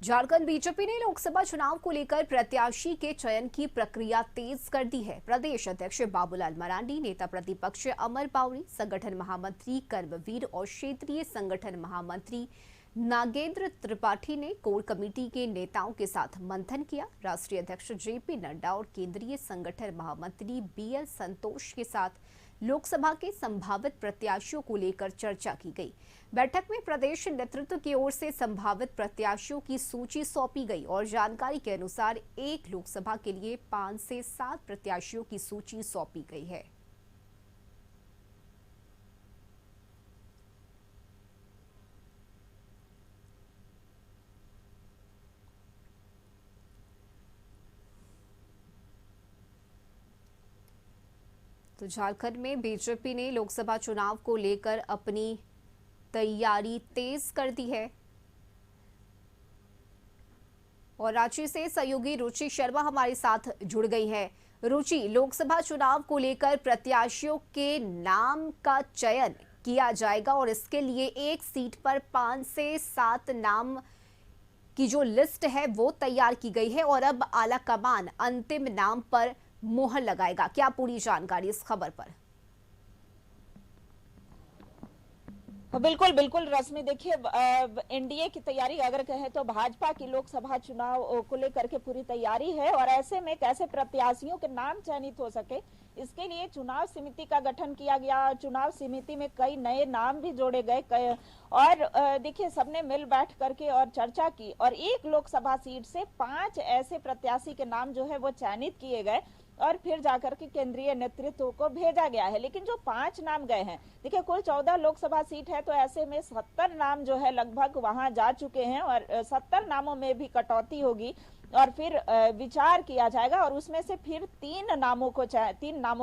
Jharkhand BJP ने लोकसभा चुनाव को लेकर प्रत्याशी के चयन की प्रक्रिया तेज कर दी है। प्रदेश अध्यक्ष बाबूलाल मरांडी, नेता प्रतिपक्ष अमर पावरी, संगठन महामंत्री कर्मवीर और क्षेत्रीय संगठन महामंत्री नागेंद्र त्रिपाठी ने कोर कमेटी के नेताओं के साथ मंथन किया। राष्ट्रीय अध्यक्ष जेपी नड्डा और केंद्रीय संगठन महामंत्री बीएल संतोष के साथ लोकसभा के संभावित प्रत्याशियों को लेकर चर्चा की गई। बैठक में प्रदेश नेतृत्व की ओर से संभावित प्रत्याशियों की सूची सौंपी गई और जानकारी के अनुसार एक लोकसभा के लिए 5 से 7 प्रत्याशियों की सूची सौंपी गई है। तो झारखंड में बीजेपी ने लोकसभा चुनाव को लेकर अपनी तैयारी तेज कर दी है और रांची से सहयोगी रुचि शर्मा हमारे साथ जुड़ गई है। रुचि, लोकसभा चुनाव को लेकर प्रत्याशियों के नाम का चयन किया जाएगा और इसके लिए एक सीट पर 5 से 7 नाम की जो लिस्ट है वो तैयार की गई है और अब आलाकमान अंतिम नाम पर मोहर लगाएगा। क्या पूरी जानकारी इस खबर पर? बिल्कुल बिल्कुल रश्मि, देखिए एनडीए की तैयारी अगर कहें तो भाजपा की लोकसभा चुनाव को लेकर के पूरी तैयारी है और ऐसे में कैसे प्रत्याशियों के नाम चयनित हो सके इसके लिए चुनाव समिति का गठन किया गया। चुनाव समिति में कई नए नाम भी जोड़े गए और देखिए सबने मिल बैठ करके और चर्चा की और एक लोकसभा सीट से 5 ऐसे प्रत्याशी के नाम जो है वो चयनित किए गए और फिर जाकर के केंद्रीय नेतृत्व को भेजा गया है। लेकिन जो 5 नाम गए हैं, देखिए कुल 14 लोकसभा सीट है तो ऐसे में 70 नाम जो है लगभग वहां जा चुके हैं और 70 नामों में भी कटौती होगी और फिर विचार किया जाएगा और उसमें से फिर 3 नामों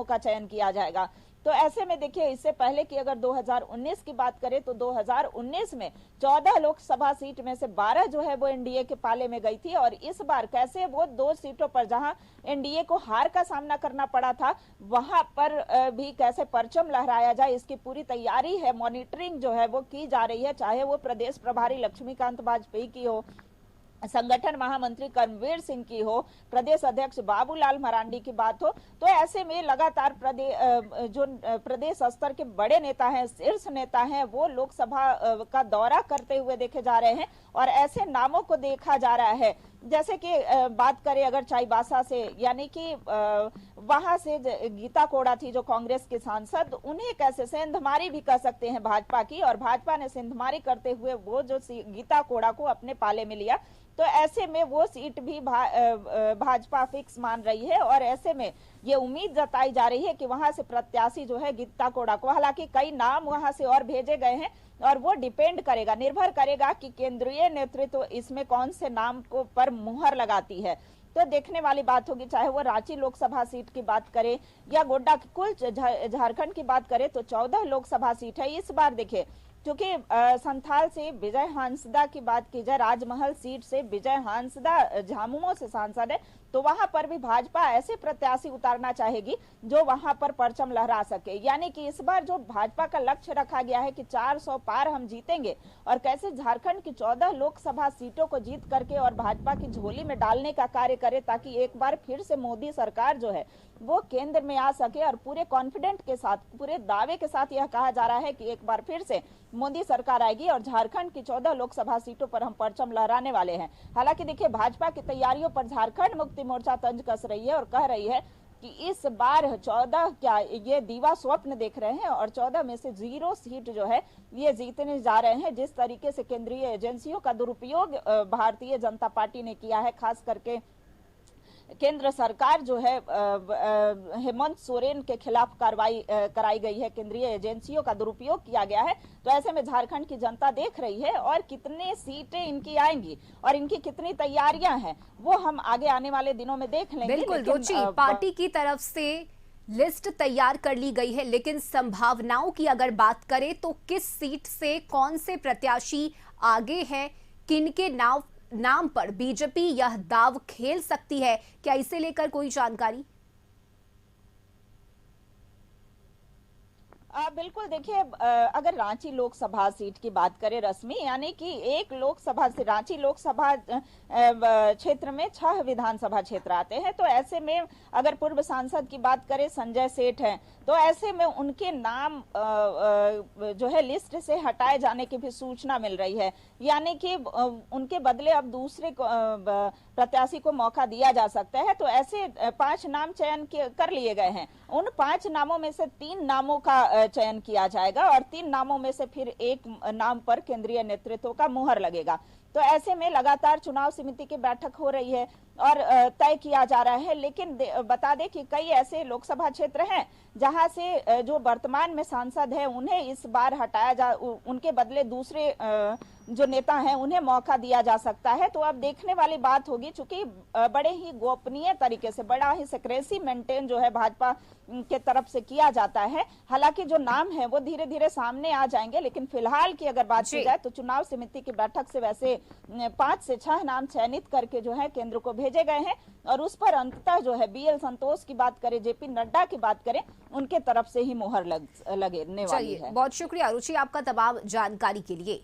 का चयन किया जाएगा। तो ऐसे में देखिए इससे पहले की अगर 2019 की बात करें तो 2019 में 14 लोकसभा सीट में से 12 जो है वो एनडीए के पाले में गई थी और इस बार कैसे वो 2 सीटों पर जहां एनडीए को हार का सामना करना पड़ा था वहां पर भी कैसे परचम लहराया जाए इसकी पूरी तैयारी है। मॉनिटरिंग जो है वो की जा रही है, चाहे वो प्रदेश प्रभारी लक्ष्मीकांत वाजपेयी की हो, संगठन महामंत्री कर्मवीर सिंह की हो, प्रदेश अध्यक्ष बाबूलाल मरांडी की बात हो। तो ऐसे में लगातार प्रदेश स्तर के बड़े नेता हैं, शीर्ष नेता हैं, वो लोकसभा का दौरा करते हुए देखे जा रहे हैं और ऐसे नामों को देखा जा रहा है जैसे कि बात करें अगर चाईबासा से, यानी कि वहां से गीता कोड़ा थी जो कांग्रेस की सांसद, उन्हें कैसे सेंधमारी भी कह सकते हैं भाजपा की और भाजपा ने सेंधमारी करते हुए वो जो गीता कोड़ा को अपने पाले में लिया। तो ऐसे में वो सीट भी भाजपा फिक्स मान रही है और ऐसे में ये उम्मीद जताई जा रही है कि वहां से प्रत्याशी जो है गीता कोड़ा को, हालांकि कई नाम वहां से और भेजे गए हैं और वो निर्भर करेगा कि केंद्रीय नेतृत्व इसमें कौन से नाम को पर मुहर लगाती है। तो देखने वाली बात होगी, चाहे वो रांची लोकसभा सीट की बात करें या गोड्डा की। कुल झारखंड की बात करें तो 14 लोकसभा सीट है। इस बार देखिए क्योंकि संथाल से विजय हांसदा की बात की जाए, राजमहल सीट से विजय हांसदा झामुमो से सांसद है, तो वहां पर भी भाजपा ऐसे प्रत्याशी उतारना चाहेगी जो वहां पर परचम लहरा सके। यानी कि इस बार जो भाजपा का लक्ष्य रखा गया है कि 400 पार हम जीतेंगे और कैसे झारखंड की 14 लोकसभा सीटों को जीत करके और भाजपा की झोली में डालने का कार्य करे ताकि एक बार फिर से मोदी सरकार जो है वो केंद्र में आ सके। और पूरे कॉन्फिडेंट के साथ, पूरे दावे के साथ यह कहा जा रहा है कि एक बार फिर से मोदी सरकार आएगी और झारखंड की 14 लोकसभा सीटों पर हम परचम लहराने वाले हैं। हालांकि देखिए भाजपा की तैयारियों पर झारखंड मुक्ति मोर्चा तंज कस रही है और कह रही है कि इस बार 14 क्या ये दीवा स्वप्न देख रहे हैं और 14 में से 0 सीट जो है ये जीतने जा रहे हैं। जिस तरीके से केंद्रीय एजेंसियों का दुरुपयोग भारतीय जनता पार्टी ने किया है, खास करके केंद्र सरकार जो है हेमंत सोरेन के खिलाफ कार्रवाई कराई गई है, केंद्रीय एजेंसियों का दुरुपयोग किया गया है। तो ऐसे में झारखंड की जनता देख रही है और कितने सीटें इनकी आएंगी और इनकी कितनी तैयारियां हैं वो हम आगे आने वाले दिनों में देख लेंगे। बिल्कुल रुचि, पार्टी की तरफ से लिस्ट तैयार कर ली गई है, लेकिन संभावनाओं की अगर बात करें तो किस सीट से कौन से प्रत्याशी आगे हैं, किनके नाम पर बीजेपी यह दाव खेल सकती है, क्या इसे लेकर कोई जानकारी? बिल्कुल देखिए, अगर रांची लोकसभा सीट की बात करें रश्मि, यानी कि एक लोकसभा से रांची लोकसभा क्षेत्र में 6 विधानसभा क्षेत्र आते हैं। तो ऐसे में अगर पूर्व सांसद की बात करें संजय सेठ हैं, तो ऐसे में उनके नाम जो है लिस्ट से हटाए जाने की भी सूचना मिल रही है। यानी कि उनके बदले अब दूसरे प्रत्याशी को मौका दिया जा सकता है। तो ऐसे 5 नाम चयन कर लिए गए हैं। उन 5 नामों में से 3 नामों का चयन किया जाएगा और 3 नामों में से फिर एक नाम पर केंद्रीय नेतृत्व का मुहर लगेगा। तो ऐसे में लगातार चुनाव समिति की बैठक हो रही है और तय किया जा रहा है। लेकिन बता दें कि कई ऐसे लोकसभा क्षेत्र हैं जहां से जो वर्तमान में सांसद है उन्हें इस बार हटाया जा, उनके बदले दूसरे जो नेता हैं उन्हें मौका दिया जा सकता है। तो अब देखने वाली बात होगी, चूंकि बड़े ही गोपनीय तरीके से, बड़ा ही सिक्रेसी मेंटेन जो है भाजपा के तरफ से किया जाता है। हालांकि जो नाम है वो धीरे धीरे सामने आ जाएंगे, लेकिन फिलहाल की अगर बात की जाए तो चुनाव समिति की बैठक से वैसे 5 से 6 नाम चयनित करके जो है केंद्र को भेजे गए हैं और उस पर अंततः जो है BL संतोष की बात करें, JP नड्डा की बात करें, उनके तरफ से ही मुहर लगने वाली है। बहुत शुक्रिया रुचि आपका तमाम जानकारी के लिए।